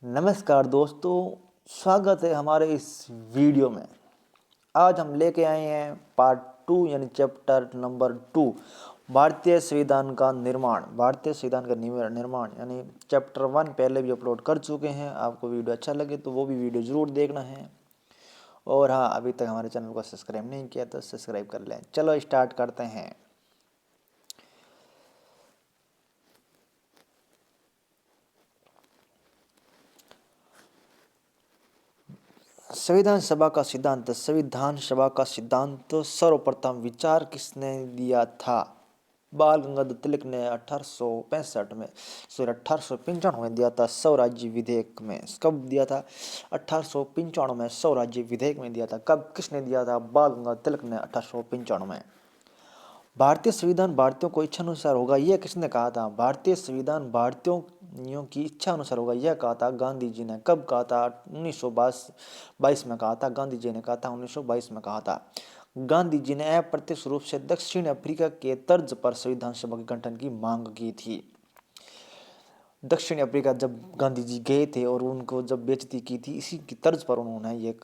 नमस्कार दोस्तों, स्वागत है हमारे इस वीडियो में। आज हम लेके आए हैं पार्ट 2 यानी चैप्टर नंबर 2 भारतीय संविधान का निर्माण। भारतीय संविधान का निर्माण यानी चैप्टर 1 पहले भी अपलोड कर चुके हैं। आपको वीडियो अच्छा लगे तो वो भी वीडियो ज़रूर देखना है। और हाँ, अभी तक हमारे चैनल को सब्सक्राइब नहीं किया तो सब्सक्राइब कर लें। चलो स्टार्ट करते हैं। संविधान सभा का सिद्धांत सर्वप्रथम विचार किसने दिया था? बाल गंगाधर तिलक ने 1865 में 1895 में दिया था स्वराज्य विधेयक में। कब दिया था? 1895 में स्वराज्य विधेयक में दिया था। कब किसने दिया था? बाल गंगाधर तिलक ने 1895 में। भारतीय संविधान भारतीयों को इच्छा अनुसार होगा, यह किसने कहा था? भारतीय संविधान भारतीयों की इच्छा अनुसार होगा, यह कहा था गांधी जी ने। कब कहा था? 1922 में कहा था। गांधी जी ने कहा था 1922 में कहा था। गांधी जी ने अप्रत्यक्ष रूप से दक्षिण अफ्रीका के तर्ज पर संविधान सभा के गठन की मांग की थी। दक्षिण अफ्रीका जब गांधी जी गए थे और उनको जब बेइज्जती की थी, इसी की तर्ज पर उन्होंने यह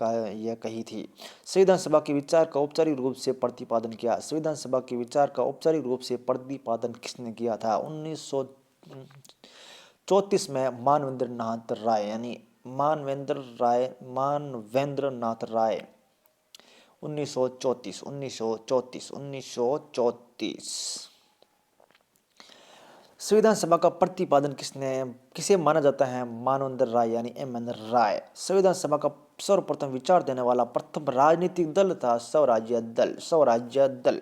कही थी। संविधान सभा के विचार का औपचारिक रूप से प्रतिपादन किया। संविधान सभा के विचार का औपचारिक रूप से प्रतिपादन किसने किया था? 1934 में मानवेंद्र नाथ राय यानी मानवेंद्र नाथ राय। 1934 संविधान सभा का प्रतिपादन किसे माना जाता है? मानवेंद्र राय यानी एम.एन. राय। संविधान सभा का सर्वप्रथम विचार देने वाला प्रथम राजनीतिक दल था स्वराज्य दल।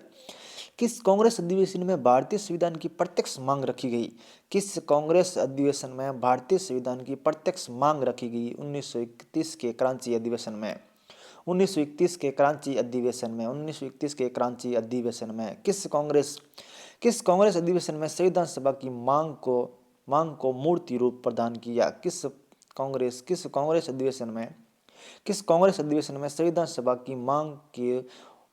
किस कांग्रेस अधिवेशन में भारतीय संविधान की प्रत्यक्ष मांग रखी गई? किस कांग्रेस अधिवेशन में भारतीय संविधान की प्रत्यक्ष मांग रखी गई? 1931 के क्रांति अधिवेशन में। 1931 के क्रांति अधिवेशन में किस कांग्रेस अधिवेशन में संविधान सभा की मांग को मूर्त रूप प्रदान किया? किस कांग्रेस अधिवेशन में संविधान सभा की मांग के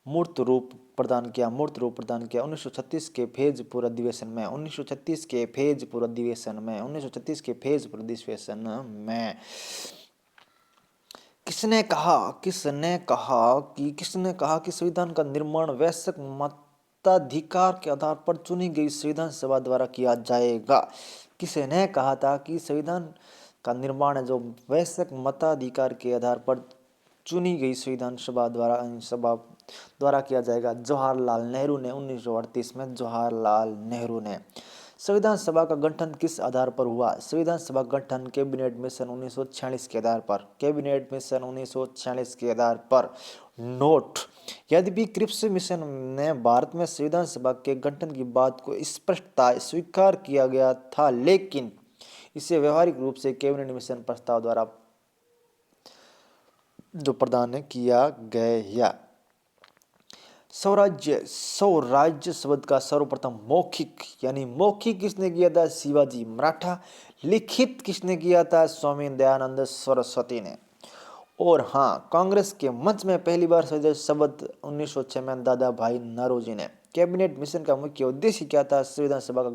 मूर्त रूप प्रदान किया? 1936 के फैजपुर अधिवेशन में। 1936 के फैजपुर अधिवेशन में किसने कहा कि संविधान का निर्माण वैश्विक मताधिकार के आधार पर चुनी गई संविधान सभा द्वारा किया जाएगा? किसने कहा था कि संविधान का निर्माण जो वैश्विक मताधिकार के आधार पर चुनी गई संविधान सभा द्वारा किया जाएगा? जवाहरलाल नेहरू ने। 1938 में जवाहरलाल नेहरू ने। संविधान सभा का गठन किस आधार पर हुआ? संविधान सभा गठन कैबिनेट मिशन 1946 के आधार पर। नोट: यद्यपि क्रिप्स मिशन ने भारत में संविधान सभा के गठन की बात को स्पष्टता स्वीकार किया गया था, लेकिन इसे व्यवहारिक रूप से कैबिनेट मिशन प्रस्ताव द्वारा जो प्रदान किया गया। स्वराज्य शब्द का सर्वप्रथम मौखिक किसने किया था? शिवाजी मराठा। लिखित किसने किया था? स्वामी दयानंद सरस्वती ने। और हाँ, कांग्रेस के मंच में पहली बार शब्द 1906 में दादा भाई नौरोजी ने। कैबिनेट मिशन का मुख्य उद्देश्य क्या था? संविधान सभा का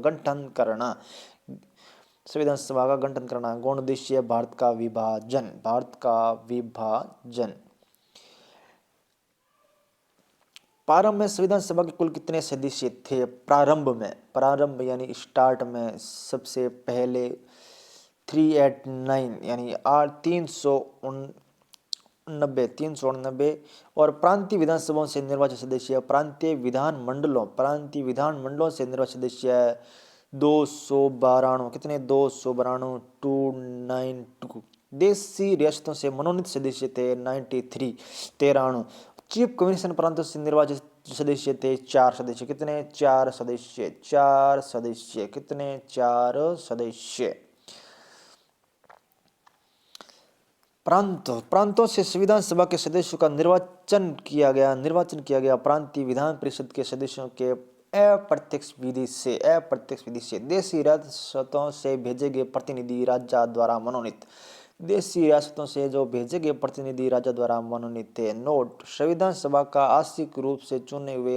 गठन करना। गौण उद्देश्य भारत का विभाजन। प्रारंभ में संविधान सभा के कुल कितने सदस्य थे? प्रारंभ यानी स्टार्ट में सबसे पहले 389 यानी 389 और प्रांतीय विधानसभाओं से निर्वाचित सदस्य, प्रांतीय विधानमंडलों से निर्वाचित सदस्य 292। कितने? 292, 292। देशी रियासतों से मनोनीत सदस्य थे 93, 93। चीफ कमीशन प्रांतों से निर्वाचित सदस्य थे 4 सदस्य। कितने? 4 सदस्य। कितने? 4 सदस्य। प्रांतों से संविधान सभा के सदस्यों का निर्वाचन किया गया। प्रांतीय विधान परिषद के सदस्यों के अप्रत्यक्ष विधि से। देशी रियासतों से भेजे गए प्रतिनिधि राजा द्वारा मनोनीत। देशी रियासतों से जो भेजे गए प्रतिनिधि राजा द्वारा मनोनीत थे। नोट: संविधान सभा आंशिक रूप से चुनी हुई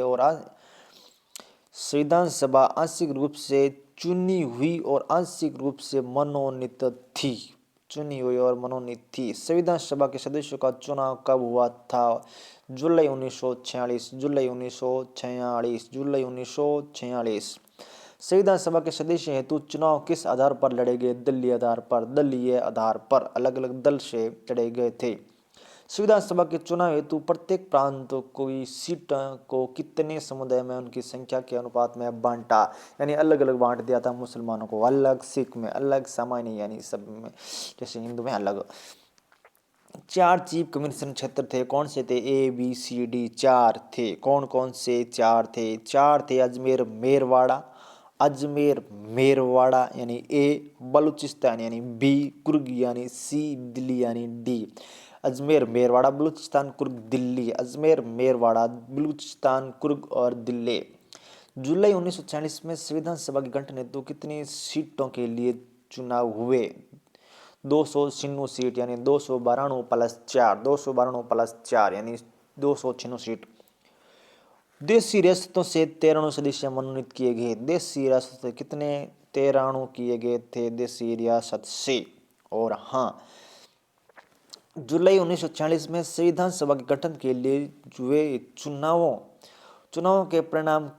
और आंशिक रूप से मनोनीत थी। चुनी हुई और मनोनीत थी। संविधान सभा के सदस्यों का चुनाव कब हुआ था? जुलाई 1946, जुलाई 1946, जुलाई 1946। संविधान सभा के सदस्य हेतु चुनाव किस आधार पर लड़े गए? दलीय आधार पर। दलीय आधार पर अलग अलग दल से लड़े गए थे। संविधान सभा के चुनाव हेतु प्रत्येक प्रांत की सीट को कितने समुदाय में उनकी संख्या के अनुपात में बांटा, यानी अलग अलग बांट दिया था। मुसलमानों को अलग, सिख में अलग, सामान्य यानी सब में, जैसे हिंदू में अलग। 4 चीफ कमीशन क्षेत्र थे, कौन से थे? ए बी सी डी, 4 थे। कौन कौन से 4 थे? 4 थे अजमेर मेरवाड़ा, अजमेर मेरवाड़ा यानी ए, बलूचिस्तान यानी बी, कुर्ग यानी सी, दिल्ली यानी डी। अजमेर मेरवाड़ा बलूचिस्तान कुर्ग दिल्ली, अजमेर मेरवाड़ा बलूचिस्तान कुर्ग और दिल्ली। जुलाई 1946 में संविधान सभा के गठन हेतु कितनी सीटों के लिए चुनाव हुए? 296 सीट यानी 292 प्लस 4, 292 प्लस 4 यानी 296 सीट। देशी रियासतों से 13 सदस्य मनोनीत किए गए। देशी रियासत से कितने? 13 किए गए थे देशी रियासत से। और हाँ, जुलाई 1946 में संविधान सभा के गठन के लिए हुए चुनावों के परिणाम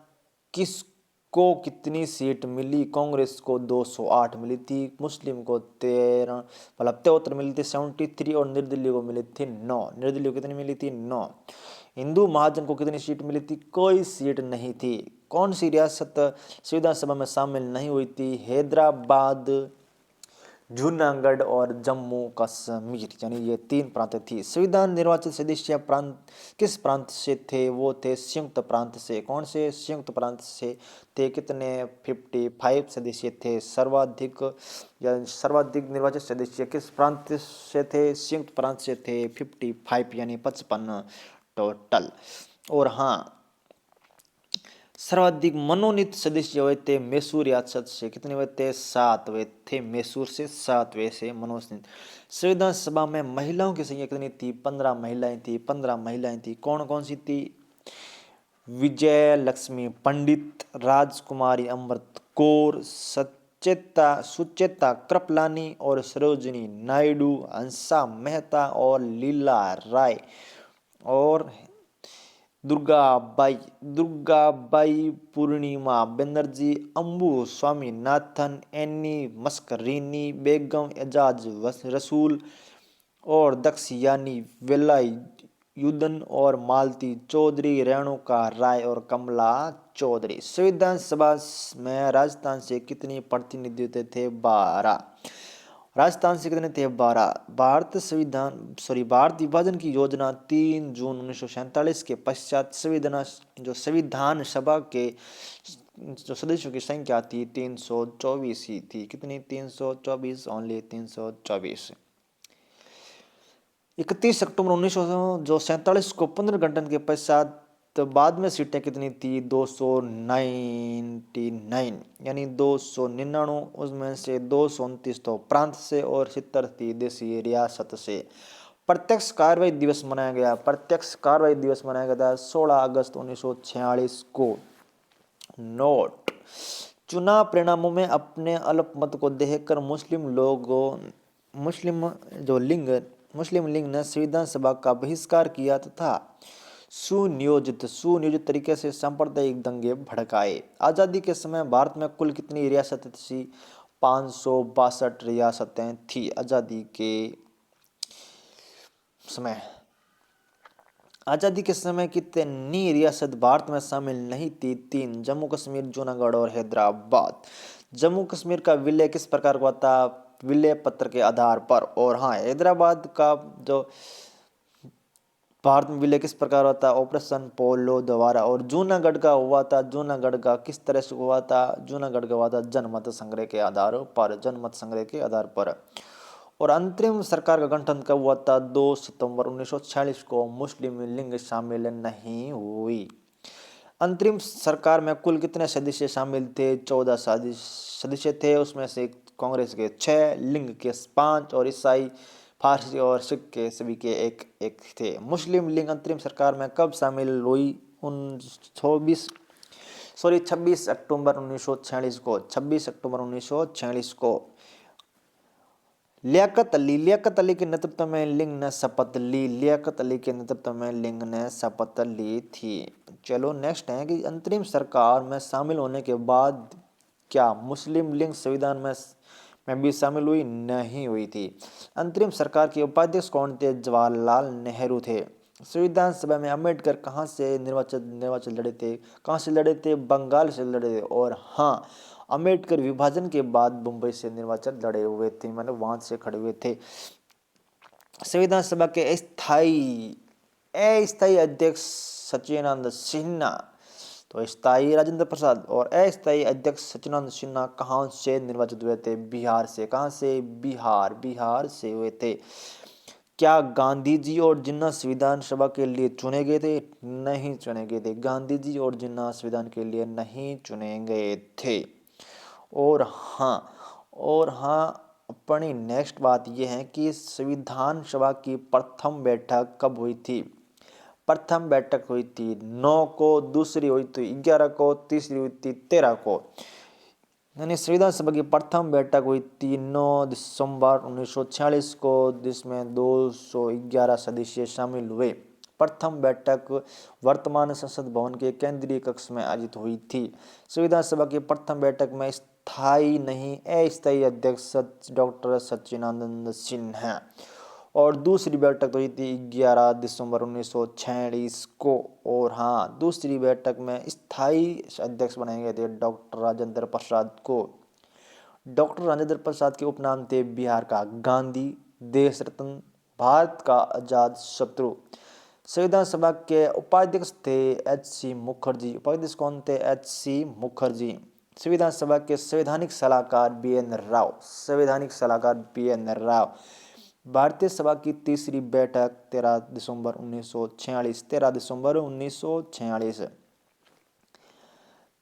किसको कितनी सीट मिली? कांग्रेस को 208 मिली थी, मुस्लिम को 73 मिली थी, 73, और निर्दलीय को मिली थी 9। निर्दलीय को कितनी मिली थी? 9। हिंदू महाजन को कितनी सीट मिली थी? कोई सीट नहीं थी। कौन सी रियासत संविधान सभा में शामिल नहीं हुई थी? हैदराबाद, जूनागढ़ और जम्मू कश्मीर, यानी ये 3 प्रांत थी। संविधान निर्वाचित सदस्य प्रांत किस प्रांत से थे? वो थे संयुक्त प्रांत से। कौन से? संयुक्त प्रांत से थे। कितने? 55 सदस्य थे। सर्वाधिक निर्वाचित सदस्य किस प्रांत से थे? संयुक्त प्रांत से थे। 55 यानी 55 टोटल। और हाँ, सर्वाधिक मनोनीत सदस्य हुए थे मैसूर रियासत से। कितने हुए थे? 7 हुए थे मैसूर से, 7 हुए से मनोनीत। संविधान सभा में महिलाओं की संख्या कितनी थी? 15 महिलाएं थी। 15 महिलाएं थी। कौन कौन सी थी? विजय लक्ष्मी पंडित, राजकुमारी अमृत कौर, सुचेता कृपलानी और सरोजिनी नायडू, हंसा मेहता और लीला राय और दुर्गाबाई, पूर्णिमा बनर्जी, अम्बू स्वामीनाथन, एनी मस्करीनी, बेगम एजाज रसूल और दक्षयानी वेलायुधन और मालती चौधरी, रेणुका राय और कमला चौधरी। संविधान सभा में राजस्थान से कितने प्रतिनिधि थे? 12। राजस्थान से कितने थे? 12। भारत विभाजन की योजना 3 जून 1947 के पश्चात संविधान सभा के जो सदस्यों की संख्या थी 324 ही थी। कितनी? 324, ओनली 324। 31 अक्टूबर 1947 को पुनर्गठन के पश्चात बाद में सीटें कितनी थी? 299 यानी 299। उसमें से 229 तो प्रांत से और 70 थी देशी रियासत से। प्रत्यक्ष कार्रवाई दिवस मनाया गया। प्रत्यक्ष कार्रवाई दिवस मनाया गया था 16 अगस्त 1946 को। नोट: चुनाव परिणामों में अपने अल्पमत को देखकर मुस्लिम लीग ने संविधान सभा का बहिष्कार किया तथा सुनियोजित तरीके से सांप्रदायिक दंगे भड़काए। आजादी के समय भारत में कुल कितनी रियासतें थी? 562 रियासतें थी आजादी के समय। आजादी के समय कितनी रियासत भारत में शामिल नहीं थी? 3, जम्मू कश्मीर, जूनागढ़ और हैदराबाद। जम्मू कश्मीर का विलय किस प्रकार हुआ था? विलय पत्र के आधार पर। और हाँ, हैदराबाद का जो भारत में विलय किस प्रकार हुआ था? ऑपरेशन पोलो द्वारा। और जूनागढ़ का हुआ था, जूनागढ़ का किस तरह से हुआ था? जूनागढ़ का हुआ था जनमत संग्रह के आधार पर। और अंतरिम सरकार का गठन कब हुआ था? 2 सितंबर 1946 को। मुस्लिम लीग शामिल नहीं हुई। अंतरिम सरकार में कुल कितने सदस्य शामिल थे? 14 सदस्य थे। उसमें से कांग्रेस के 6, लीग के 5 और ईसाई, फारसी और सिख के सभी के एक थे। मुस्लिम लीग अंतरिम सरकार में कब शामिल हुई? 26 अक्टूबर 1946 को। 26 अक्टूबर 1946 को लियाकत अली के नेतृत्व में लिंग ने शपथ ली। लियाकत अली के नेतृत्व में लिंग ने शपथ ली थी। चलो नेक्स्ट है कि अंतरिम सरकार में शामिल होने के बाद क्या मुस्लिम लीग संविधान में भी शामिल हुई? नहीं हुई थी। अंतरिम सरकार के उपाध्यक्ष कौन थे? जवाहरलाल नेहरू थे। संविधान सभा में अम्बेडकर कहाँ से निर्वाचन लड़े थे? कहाँ से लड़े थे? बंगाल से लड़े थे। और हाँ, अम्बेडकर विभाजन के बाद मुंबई से निर्वाचन लड़े हुए थे, मतलब वहां से खड़े हुए थे। संविधान सभा के अस्थायी अध्यक्ष सच्चिदानंद सिन्हा, तो स्थायी राजेंद्र प्रसाद और अस्थायी अध्यक्ष सच्चिदानंद सिन्हा कहाँ से निर्वाचित हुए थे? बिहार से। कहाँ से? बिहार से हुए थे। क्या गांधी जी और जिन्ना संविधान सभा के लिए चुने गए थे? नहीं चुने गए थे। गांधी जी और जिन्ना संविधान के लिए नहीं चुने गए थे। और हाँ अपनी नेक्स्ट बात यह है कि संविधान सभा की प्रथम बैठक कब हुई थी? प्रथम बैठक हुई थी 9 को, दूसरी हुई थी 11 को, तीसरी हुई थी 13 को। यानी संविधान सभा की प्रथम बैठक हुई थी 9 दिसंबर 1946 को, जिसमें 211 सदस्य शामिल हुए। प्रथम बैठक वर्तमान संसद भवन के केंद्रीय कक्ष में आयोजित हुई थी। संविधान सभा की प्रथम बैठक में स्थायी नहीं अस्थायी अध्यक्ष डॉक्टर सच्चिदानंद सिन्हा, और दूसरी बैठक हुई थी 11 दिसंबर 1946 को। और हाँ, दूसरी बैठक में स्थायी अध्यक्ष बनाए गए थे डॉक्टर राजेंद्र प्रसाद को। डॉक्टर राजेंद्र प्रसाद के उपनाम थे बिहार का गांधी, देश रत्न, भारत का आजाद शत्रु। संविधान सभा के उपाध्यक्ष थे H.C. मुखर्जी। उपाध्यक्ष कौन थे? H.C. मुखर्जी। संविधान सभा के संवैधानिक सलाहकार B.N. राव। संवैधानिक सलाहकार B.N. राव। भारतीय सभा की तीसरी बैठक 13 दिसंबर 1946। 13 दिसंबर 1946।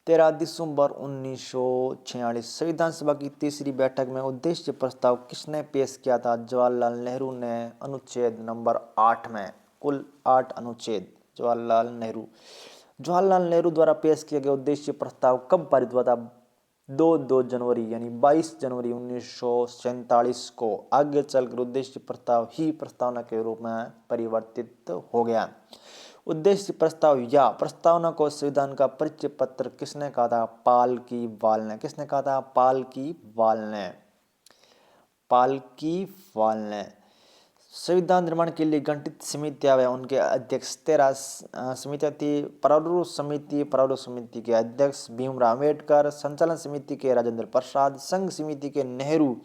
13 दिसंबर 1946 संविधान सभा की तीसरी बैठक में उद्देश्य प्रस्ताव किसने पेश किया था? जवाहरलाल नेहरू ने। अनुच्छेद नंबर 8 में, कुल 8 अनुच्छेद जवाहरलाल नेहरू द्वारा पेश किया गया उद्देश्य प्रस्ताव कब पारित हुआ था? 2 जनवरी यानी 22 जनवरी 1947 को। आगे चलकर उद्देश्य प्रस्ताव ही प्रस्तावना के रूप में परिवर्तित हो गया। उद्देश्य प्रस्ताव या प्रस्तावना को संविधान का परिचय पत्र किसने कहा था? पाल की वाल ने। किसने कहा था? पाल की वाल ने। पाल की वाल ने। संविधान निर्माण के लिए गठित समितियां व उनके अध्यक्ष 13 समितियां थी। प्रारूप समिति के अध्यक्ष भीमराव अम्बेडकर, संचालन समिति के राजेंद्र प्रसाद, संघ समिति के नेहरू,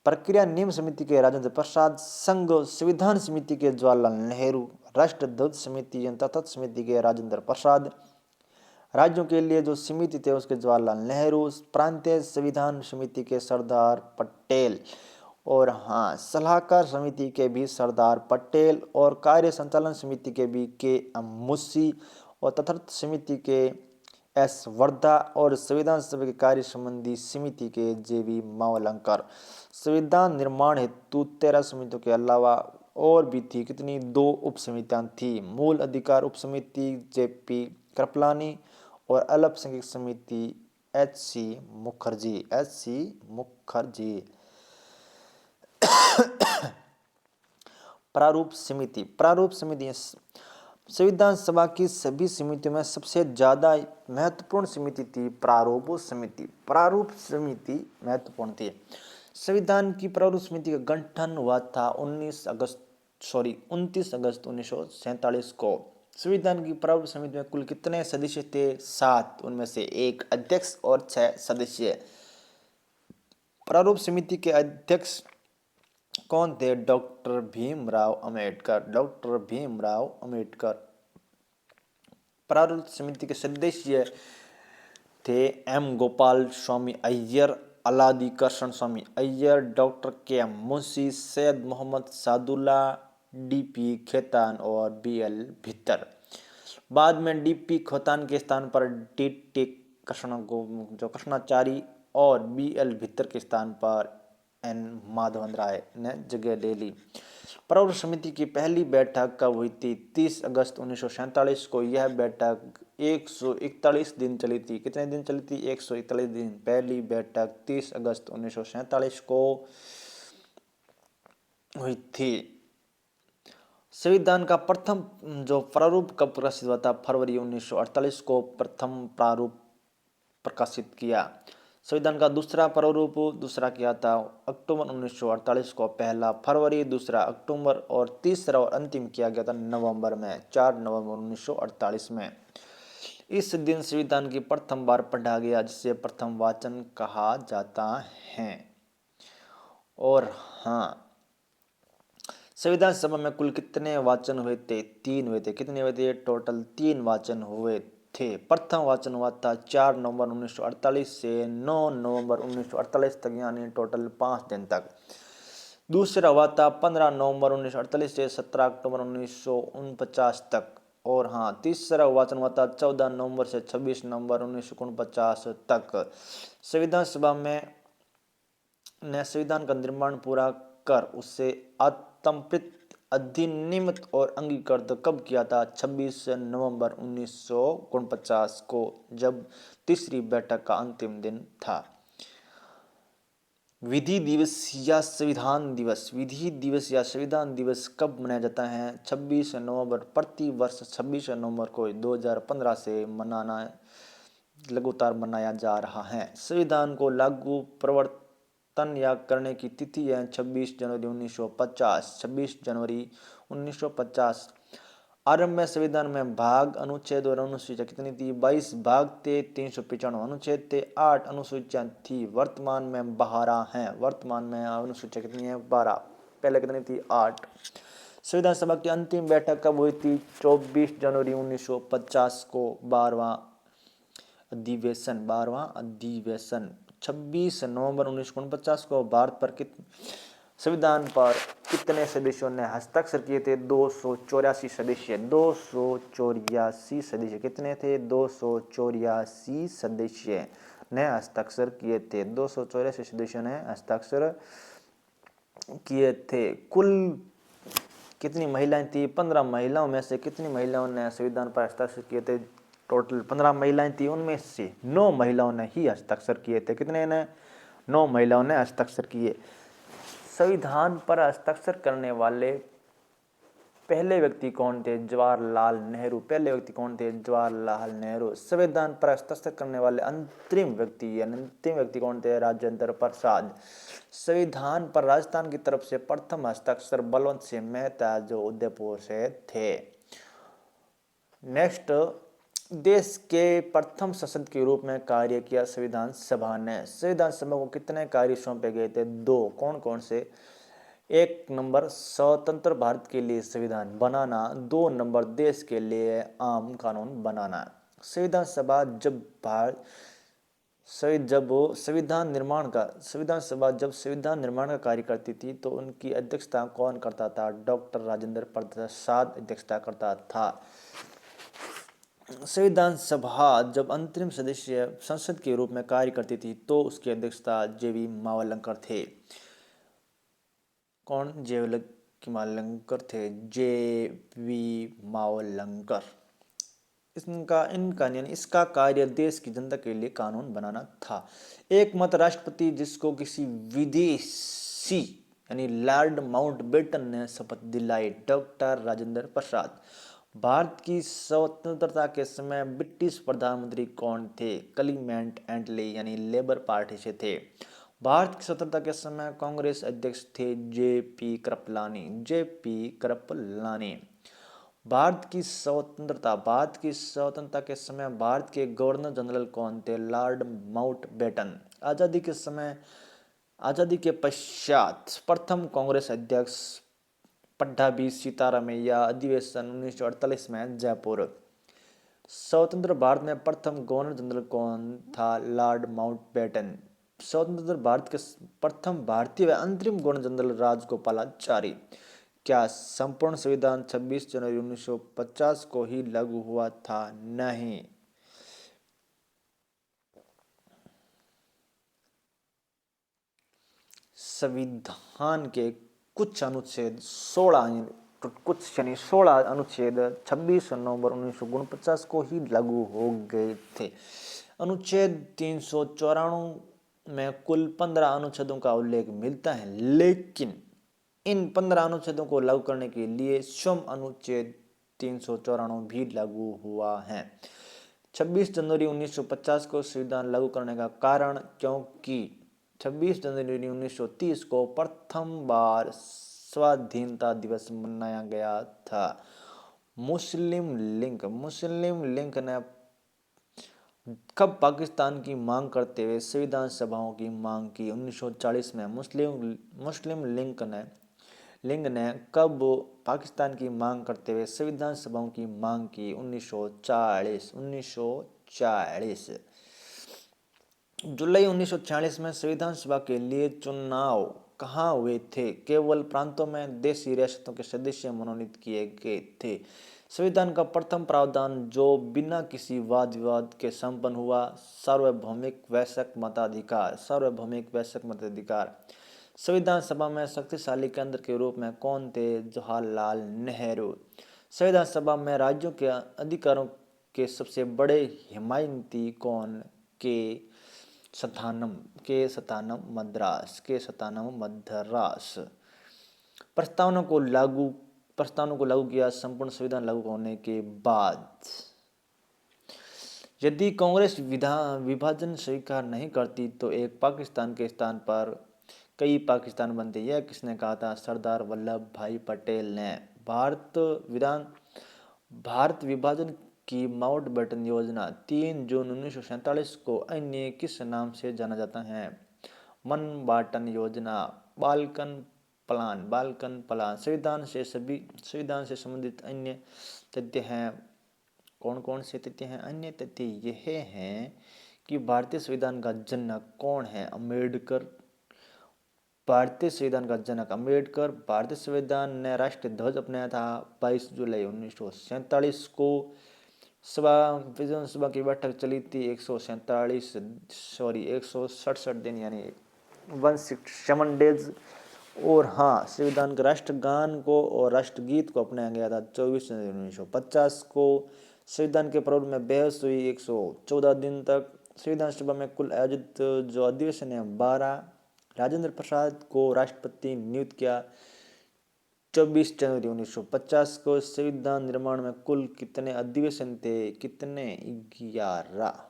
प्रक्रिया नियम समिति के राजेंद्र प्रसाद, संघ संविधान समिति के जवाहरलाल नेहरू, राष्ट्रध्वज समिति तत्व समिति के राजेंद्र प्रसाद, राज्यों के लिए जो समिति थे उसके जवाहरलाल नेहरू, प्रांतीय संविधान समिति के सरदार पटेल, और हाँ, सलाहकार समिति के भी सरदार पटेल, और कार्य संचालन समिति के भी के मुंशी, और तथार्थ समिति के एस वर्धा, और संविधान सभा के कार्य संबंधी समिति के JV मावलंकर। संविधान निर्माण हेतु 13 समितियों के अलावा और भी थी कितनी? 2 उप समितियां थी। मूल अधिकार उप समिति JP कृपलानी, और अल्पसंख्यक समिति H.C. मुखर्जी। प्रारूप समिति संविधान सभा की सभी समितियों में सबसे ज्यादा महत्वपूर्ण समिति थी प्रारूप समिति महत्वपूर्ण थी। संविधान की प्रारूप समिति का गठन हुआ था 29 अगस्त 1947 को। संविधान की प्रारूप समिति में कुल कितने सदस्य थे? 7। उनमें से 1 अध्यक्ष और 6 सदस्य। प्रारूप समिति के अध्यक्ष कौन थे? डॉक्टर भीमराव अम्बेडकर। प्रारूप समिति के सदस्य थे M. Gopal Swami Iyer, Alladi Krishna Swami Iyer, doctor K.M. Munshi, Syed Mohammad Saadulla, D.P. Khaitan और B.L. भित्तर। बाद में D.P. खेतान के स्थान पर D.T. कृष्णाचारी और B.L. भित्तर के स्थान पर N. माधवन राय ने जगह ले ली। प्रारूप समिति की पहली बैठक कब हुई थी? 30 अगस्त 1947 को। यह बैठक 141 दिन चली थी। कितने दिन चली थी? 141 दिन। पहली बैठक 30 अगस्त 1947 को। हुई थी। संविधान का प्रथम जो प्रारूप कब प्रकाशित हुआ था? फरवरी 1948 को प्रथम प्रारूप प्रकाशित किया। संविधान का दूसरा प्रारूप दूसरा किया था अक्टूबर 1948 को, पहला फरवरी, दूसरा अक्टूबर और तीसरा और अंतिम किया गया था नवंबर में, 4 नवंबर 1948 में। इस दिन संविधान की प्रथम बार पढ़ा गया, जिसे प्रथम वाचन कहा जाता है। और हाँ, संविधान सभा में कुल कितने वाचन हुए थे? 3 हुए थे। कितने हुए थे? टोटल 3 वाचन हुए थे। प्रथम वाचन हुआ था 4 नवंबर 1948 से 9 नवंबर 1948 तक, यानी टोटल 5 दिन तक। दूसरा हुआ था 15 नवंबर 1948 से 17 अक्टूबर 1949 तक। और हाँ, तीसरा वाचन हुआ था 14 नवंबर से 26 नवंबर 1949 तक। संविधान सभा में ने संविधान का निर्माण पूरा कर उसे आतंत्रित, अधिनियमित और अंगीकृत कब किया था? 26 नवंबर 1949 को, जब तीसरी बैठक का अंतिम दिन था। विधि दिवस या संविधान दिवस? विधि दिवस या संविधान दिवस कब मनाया जाता है? 26 नवंबर। प्रति वर्ष 26 नवंबर को 2015 से मनाना लगातार मनाया जा रहा है। संविधान को लागू प्रवर्तन या करने की तिथि है 26 जनवरी 1950। 26 जनवरी 1950। आरंभ में संविधान में भाग, अनुच्छेद और अनुसूचियां कितनी थी? 22 भाग थे, 395 अनुच्छेद थे, 8 अनुसूचियां थी। वर्तमान में 12 हैं। वर्तमान में अनुसूचियां कितनी है? 12। पहले कितनी थी? 8। संविधान सभा की अंतिम बैठक कब हुई थी? 24 जनवरी 1950 को, 12वां अधिवेशन। 12वां अधिवेशन 26 नवंबर 1949 को। भारत पर संविधान पर कितने सदस्यों ने हस्ताक्षर किए थे? 284 सदस्य। 284 सदस्य कितने थे? 284 सदस्य ने हस्ताक्षर किए थे। 284 सदस्यों ने हस्ताक्षर किए थे। कुल कितनी महिलाएं थी? 15 महिलाओं में से कितनी महिलाओं ने संविधान पर हस्ताक्षर किए थे? टोटल 15 महिलाएं थी, उनमें से 9 महिलाओं ने ही हस्ताक्षर किए थे। कितने ने? 9 महिलाओं ने हस्ताक्षर किए। संविधान पर हस्ताक्षर करने वाले पहले व्यक्ति कौन थे? जवाहरलाल नेहरू। पहले व्यक्ति कौन थे? जवाहरलाल नेहरू। संविधान पर हस्ताक्षर करने वाले अंतिम व्यक्ति कौन थे? राजेंद्र प्रसाद। संविधान पर राजस्थान की तरफ से प्रथम हस्ताक्षर बलवंत सिंह मेहता, जो उदयपुर से थे। नेक्स्ट, देश के प्रथम संसद के रूप में कार्य किया संविधान सभा ने। संविधान सभा को कितने कार्य सौंपे गए थे? 2। कौन कौन से? 1 नंबर स्वतंत्र भारत के लिए संविधान बनाना, 2 नंबर देश के लिए आम कानून बनाना। संविधान सभा जब संविधान निर्माण का कार्य करती थी, तो उनकी अध्यक्षता कौन करता था? डॉक्टर राजेंद्र प्रसाद अध्यक्षता करता था। संविधान सभा जब अंतरिम सदस्य संसद के रूप में कार्य करती थी, तो उसकी अध्यक्षता जेवी मावलंकर थे। कौन जेवी मावलंकर थे? जेवी मावलंकर। इसका कार्य देश की जनता के लिए कानून बनाना था। एकमात्र राष्ट्रपति जिसको किसी विदेशी यानी लॉर्ड माउंटबेटन ने शपथ दिलाई, डॉक्टर राजेंद्र प्रसाद। भारत की स्वतंत्रता के समय ब्रिटिश प्रधानमंत्री कौन थे? क्लीमेंट एटली, यानी लेबर पार्टी से थे। भारत की स्वतंत्रता के समय कांग्रेस अध्यक्ष थे जेपी कृपलानी। भारत की स्वतंत्रता के समय भारत के गवर्नर जनरल कौन थे? Lord Mountbatten. आजादी के पश्चात प्रथम कांग्रेस अध्यक्ष पट्टाभी सीतारामैया। अधिवेशन 1948 में जयपुर। स्वतंत्र भारत में प्रथम गवर्नर जनरल कौन था? Lord Mountbatten. स्वतंत्र भारत के प्रथम भारतीय व अंतरिम गवर्नर जनरल राजगोपालाचारी। क्या संपूर्ण संविधान 26 जनवरी 1950 को ही लागू हुआ था? नहीं। संविधान के कुछ अनुच्छेद 16 अनुच्छेद 26 नवंबर 1949 को ही लागू हो गए थे। अनुच्छेद 394 में कुल 15 अनुच्छेदों का उल्लेख मिलता है, लेकिन इन 15 अनुच्छेदों को लागू करने के लिए श्रम अनुच्छेद 394 भी लागू हुआ है। 26 जनवरी 1950 को संविधान लागू करने का कारण, क्योंकि 26 जनवरी 1930 को प्रथम बार स्वाधीनता दिवस मनाया गया था। मुस्लिम लीग ने कब पाकिस्तान की मांग करते हुए संविधान सभाओं की मांग की? 1940 में। मुस्लिम लीग ने कब पाकिस्तान की मांग करते हुए संविधान सभाओं की मांग की? 1940। जुलाई 1946 में संविधान सभा के लिए चुनाव कहाँ हुए थे? केवल प्रांतों में। देशी रियासतों के सदस्य मनोनीत किए गए थे। संविधान का प्रथम प्रावधान जो बिना किसी वाद विवाद के संपन्न हुआ, सार्वभौमिक वैश्विक मताधिकार। संविधान सभा में शक्तिशाली केंद्र के रूप में कौन थे? जवाहरलाल नेहरू। संविधान सभा में राज्यों के अधिकारों के सबसे बड़े हिमायती कौन? के सतानम मद्रास। प्रस्तावना को लागू किया संपूर्ण संविधान लागू होने के बाद। यदि कांग्रेस विभाजन स्वीकार नहीं करती तो एक पाकिस्तान के स्थान पर कई पाकिस्तान बनते। यह किसने कहा था? सरदार वल्लभ भाई पटेल ने। भारत विभाजन की माउंटबेटन योजना 3 जून 1947 को अन्य किस नाम से जाना जाता है? मनबाटन योजना। Balkan plan. संविधान से संबंधित अन्य तथ्य हैं। कौन कौन से तथ्य हैं? अन्य तथ्य यह हैं कि भारतीय संविधान का जनक कौन है? अम्बेडकर। भारतीय संविधान ने राष्ट्रीय ध्वज अपनाया था 22 जुलाई 1947 को। विधान सभा की बैठक चली थी 167 दिन, यानी 167 डेज। और हाँ, संविधान के राष्ट्रगान को और राष्ट्रगीत को अपनाया गया था 24 जनवरी 1950 को। संविधान के प्रारूप में बहस हुई 114 दिन तक। संविधान सभा में कुल आयोजित जो अधिवेशन है 12। राजेंद्र प्रसाद को राष्ट्रपति नियुक्त किया 24 जनवरी 1950 को। संविधान निर्माण में कुल कितने अधिवेशन थे? 11।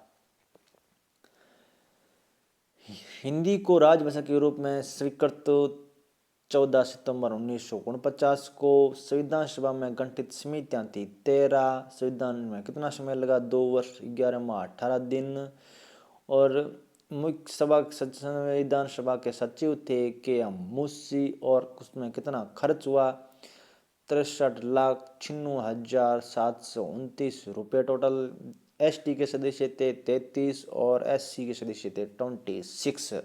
हिंदी को राजभाषा के रूप में स्वीकृत 14 सितंबर 1949 को। संविधान सभा में गठित समितियां थी 13। संविधान में कितना समय लगा? 2 वर्ष 11 माह 18 दिन। और मुख्य संविधान सभा के सचिव थे के.एम. मुंशी। और उसमें कितना खर्च हुआ? 63,96,729 रुपये टोटल। एसटी के सदस्य थे 33 और एससी के सदस्य थे 26।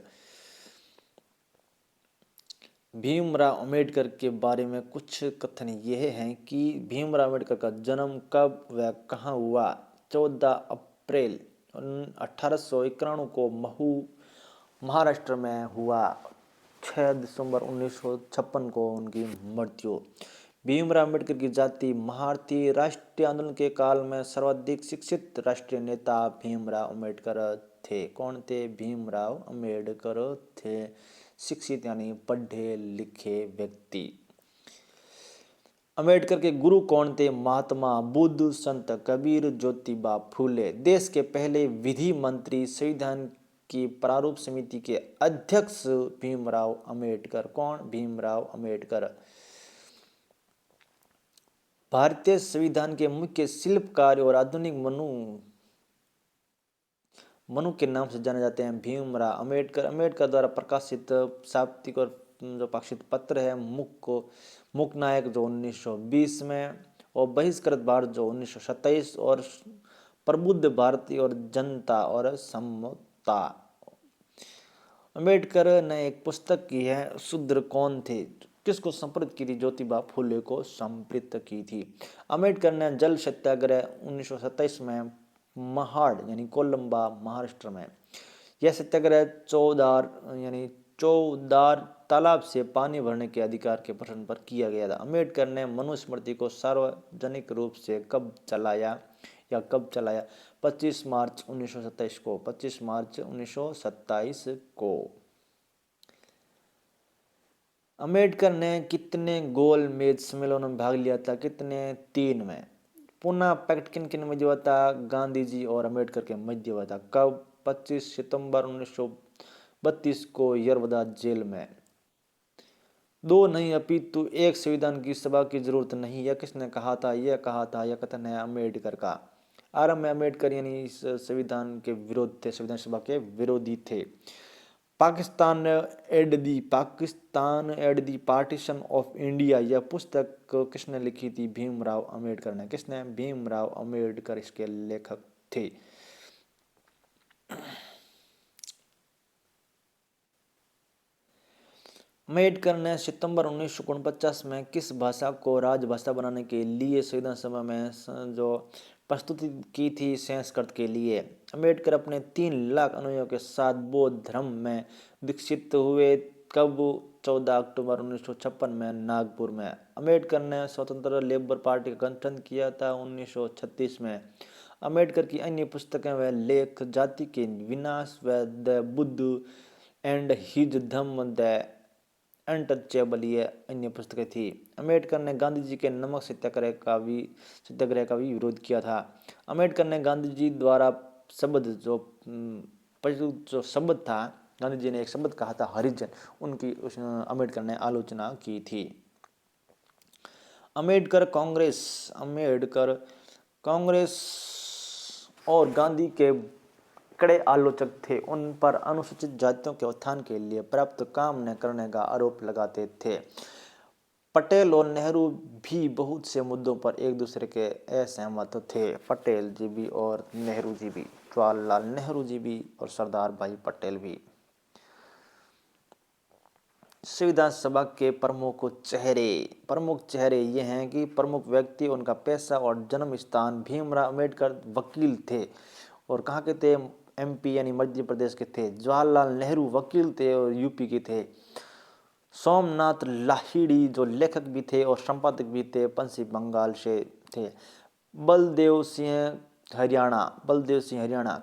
भीमराव अंबेडकर के बारे में कुछ कथन यह हैं कि भीमराव अंबेडकर का जन्म कब व कहाँ हुआ? 14 अप्रैल 1891 को महाराष्ट्र में हुआ। 6 दिसंबर 1956 को उनकी मृत्यु। भीमराव अंबेडकर की जाति महारथी। राष्ट्रीय आंदोलन के काल में सर्वाधिक शिक्षित राष्ट्रीय नेता भीमराव अंबेडकर थे। कौन थे? भीमराव अंबेडकर थे। शिक्षित यानी पढ़े लिखे व्यक्ति। अंबेडकर के गुरु कौन थे? महात्मा बुद्ध, संत कबीर, ज्योतिबा फूले। देश के पहले विधि मंत्री, संविधान की प्रारूप समिति के अध्यक्ष भीमराव अंबेडकर। कौन? भीमराव अंबेडकर। भारतीय संविधान के मुख्य शिल्पकार और आधुनिक मनु के नाम से जाने जाते हैं भीमराव अंबेडकर। अंबेडकर द्वारा प्रकाशित साप्ताहिक और जो पाक्षिक पत्र है मुक नायक जो 1920 में, और बहिष्कृत भारत जो 1927, और प्रबुद्ध भारतीय और जनता और समता। अंबेडकर ने एक पुस्तक की है शूद्र कौन थे? किसको संपर्क की थी? ज्योतिबा फूले को संपर्क की थी। अंबेडकर ने जल सत्याग्रह 1927 में महाड यानी कोलंबा महाराष्ट्र में। यह सत्याग्रह चौदार तालाब से पानी भरने के अधिकार के प्रश्न पर किया गया था। अंबेडकर ने मनुस्मृति को सार्वजनिक रूप से कब चलाया? 25 मार्च 1927 को। 25 मार्च 1927 को। अम्बेडकर ने कितने गोल मेज सम्मेलनों में भाग लिया था? कितने? 3 में। पुनः पैक्ट किन किन मध्य हुआ था? गांधी जी और अम्बेडकर के मध्य हुआ था। कब? 25 सितंबर 1932 को यरवदा जेल में। 2 नहीं अपितु एक संविधान की सभा की जरूरत नहीं, यह किसने कहा था? यह कहा था, यह कथन है अम्बेडकर का। आरंभ में अम्बेडकर यानी इस संविधान के विरोध थे, संविधान सभा के विरोधी थे। Pakistan at the partition of India, यह पुस्तक किसने लिखी थी? भीमराव अम्बेडकर ने। किसने? भीमराव अम्बेडकर इसके लेखक थे। अम्बेडकर ने सितंबर 1949 में किस भाषा को राजभाषा बनाने के लिए संविधान सभा में जो प्रस्तुति की थी? संस्कृत के लिए। अम्बेडकर अपने 3 लाख अनुयायियों के साथ बौद्ध धर्म में दीक्षित हुए। कब? 14 अक्टूबर 1956 में नागपुर में। अम्बेडकर ने स्वतंत्र लेबर पार्टी का गठन किया था 1936 में। अम्बेडकर की अन्य पुस्तकें व लेख जाति के विनाश व the Buddha and his Dhamma the untouchable, ये अन्य पुस्तकें थी। अम्बेडकर ने गांधी जी के नमक सत्याग्रह का भी विरोध किया था। अम्बेडकर ने गांधी जी द्वारा शब्द जो शब्द था, गांधी जी ने एक शब्द कहा था हरिजन, उनकी अम्बेडकर ने आलोचना की थी। अम्बेडकर कांग्रेस और गांधी के कड़े आलोचक थे। उन पर अनुसूचित जातियों के उत्थान के लिए पर्याप्त काम न करने का आरोप लगाते थे। पटेल और नेहरू भी बहुत से मुद्दों पर एक दूसरे के असहमत थे। पटेल जी भी और नेहरू जी भी, जवाहरलाल नेहरू जी भी और सरदार भाई पटेल भी। संविधान सभा के प्रमुख चेहरे ये हैं कि प्रमुख व्यक्ति, उनका पैसा और जन्म स्थान। भीमराव अम्बेडकर वकील थे और कहाँ के थे? एमपी यानी मध्य प्रदेश के थे। जवाहरलाल नेहरू वकील थे और यूपी के थे। सोमनाथ लाहिड़ी जो लेखक भी थे और संपादक भी थे, पश्चिम बंगाल से थे। बलदेव सिंह हरियाणा।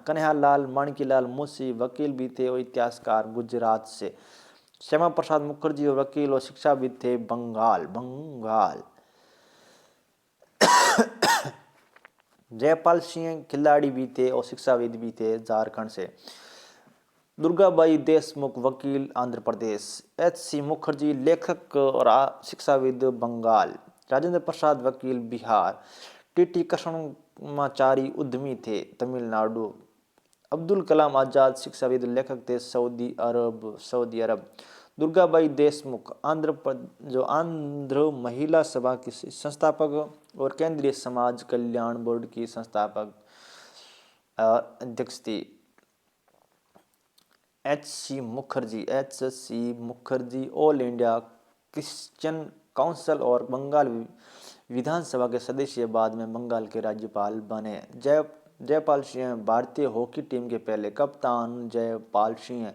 कन्हैयालाल माणिक्यलाल मुंशी वकील भी थे और इतिहासकार, गुजरात से। श्यामा प्रसाद मुखर्जी वकील और शिक्षाविद थे, बंगाल। जयपाल सिंह खिलाड़ी भी थे और शिक्षाविद भी थे, झारखंड से। दुर्गाबाई देशमुख वकील, आंध्र प्रदेश। एच.सी. मुखर्जी लेखक और शिक्षाविद, बंगाल। राजेंद्र प्रसाद वकील, बिहार। टी.टी. कृष्णमाचारी उद्यमी थे, तमिलनाडु। अब्दुल कलाम आजाद शिक्षाविद लेखक थे, सऊदी अरब। दुर्गाबाई देशमुख आंध्र महिला सभा की संस्थापक और केंद्रीय समाज कल्याण बोर्ड की संस्थापक अध्यक्ष थी। H C. Mukherjee all India Christian council और बंगाल विधानसभा के सदस्य, बाद में बंगाल के राज्यपाल बने। जयपाल सिंह भारतीय हॉकी टीम के पहले कप्तान। जयपाल सिंह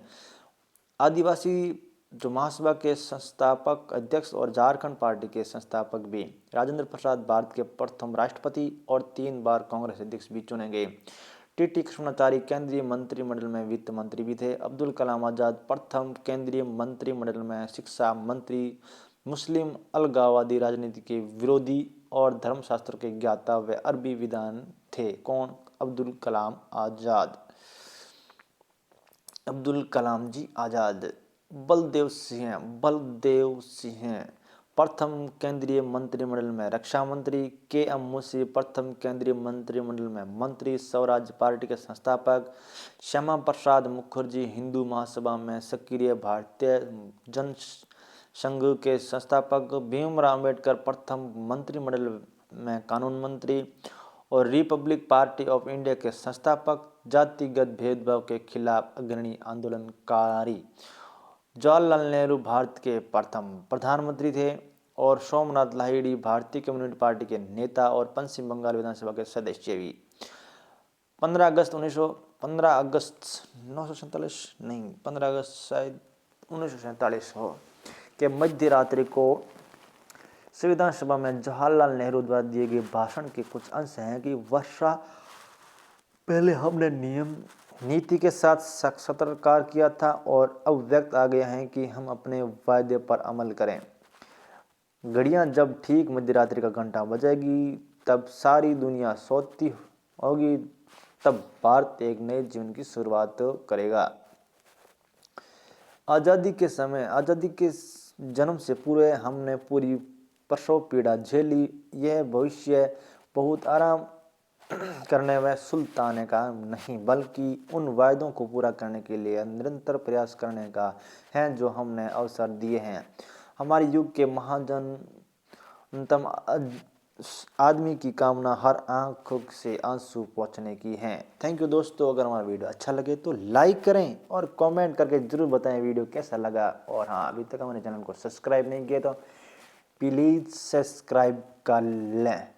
आदिवासी जो महासभा के संस्थापक अध्यक्ष और झारखंड पार्टी के संस्थापक भी। राजेंद्र प्रसाद भारत के प्रथम राष्ट्रपति और 3 बार कांग्रेस अध्यक्ष भी चुने गए। टी.टी. कृष्णमाचारी केंद्रीय मंत्रिमंडल में वित्त मंत्री भी थे। अब्दुल कलाम आजाद प्रथम केंद्रीय मंत्रिमंडल में शिक्षा मंत्री। मुस्लिम अलगाववादी राजनीति के विरोधी और धर्मशास्त्र के ज्ञाता व अरबी विद्वान थे। कौन? अब्दुल कलाम जी आजाद। बलदेव सिंह प्रथम केंद्रीय मंत्रिमंडल में रक्षा मंत्री। के.एम. मुंशी प्रथम केंद्रीय मंत्रिमंडल में मंत्री, स्वराज पार्टी के संस्थापक। श्यामा प्रसाद मुखर्जी हिंदू महासभा में सक्रिय, भारतीय जन संघ के संस्थापक। भीमराव अम्बेडकर प्रथम मंत्रिमंडल में कानून मंत्री और रिपब्लिक पार्टी ऑफ इंडिया के संस्थापक। जातिगत भेदभाव के खिलाफ अग्रणी आंदोलनकारी। जवाहरलाल नेहरू भारत के प्रथम प्रधानमंत्री थे और सोमनाथ लाहिड़ी भारतीय कम्युनिस्ट पार्टी के नेता और पश्चिम बंगाल विधानसभा के सदस्य भी। 15 अगस्त 1947 हो के मध्य रात्रि को संविधान सभा में जवाहरलाल नेहरू द्वारा दिए गए भाषण के कुछ अंश हैं कि वर्षा पहले हमने नियम नीति के साथ साक्षात्कार किया था और अब वक्त आ गया है कि हम अपने वायदे पर अमल करें। घड़ियां जब ठीक मध्यरात्रि का घंटा बजेगी तब सारी दुनिया सोती होगी, तब भारत एक नए जीवन की शुरुआत करेगा। आज़ादी के जन्म से पूर्व हमने पूरी प्रसव पीड़ा झेली। यह भविष्य बहुत आराम करने में सुल्तान का नहीं बल्कि उन वायदों को पूरा करने के लिए निरंतर प्रयास करने का है जो हमने अवसर दिए हैं। हमारे युग के महानतम आदमी की कामना हर आंखों से आंसू पोंछने की है। थैंक यू दोस्तों। अगर हमारा वीडियो अच्छा लगे तो लाइक करें और कमेंट करके जरूर बताएं वीडियो कैसा लगा। और हाँ, अभी तक हमारे चैनल को सब्सक्राइब नहीं किया तो प्लीज़ सब्सक्राइब कर लें।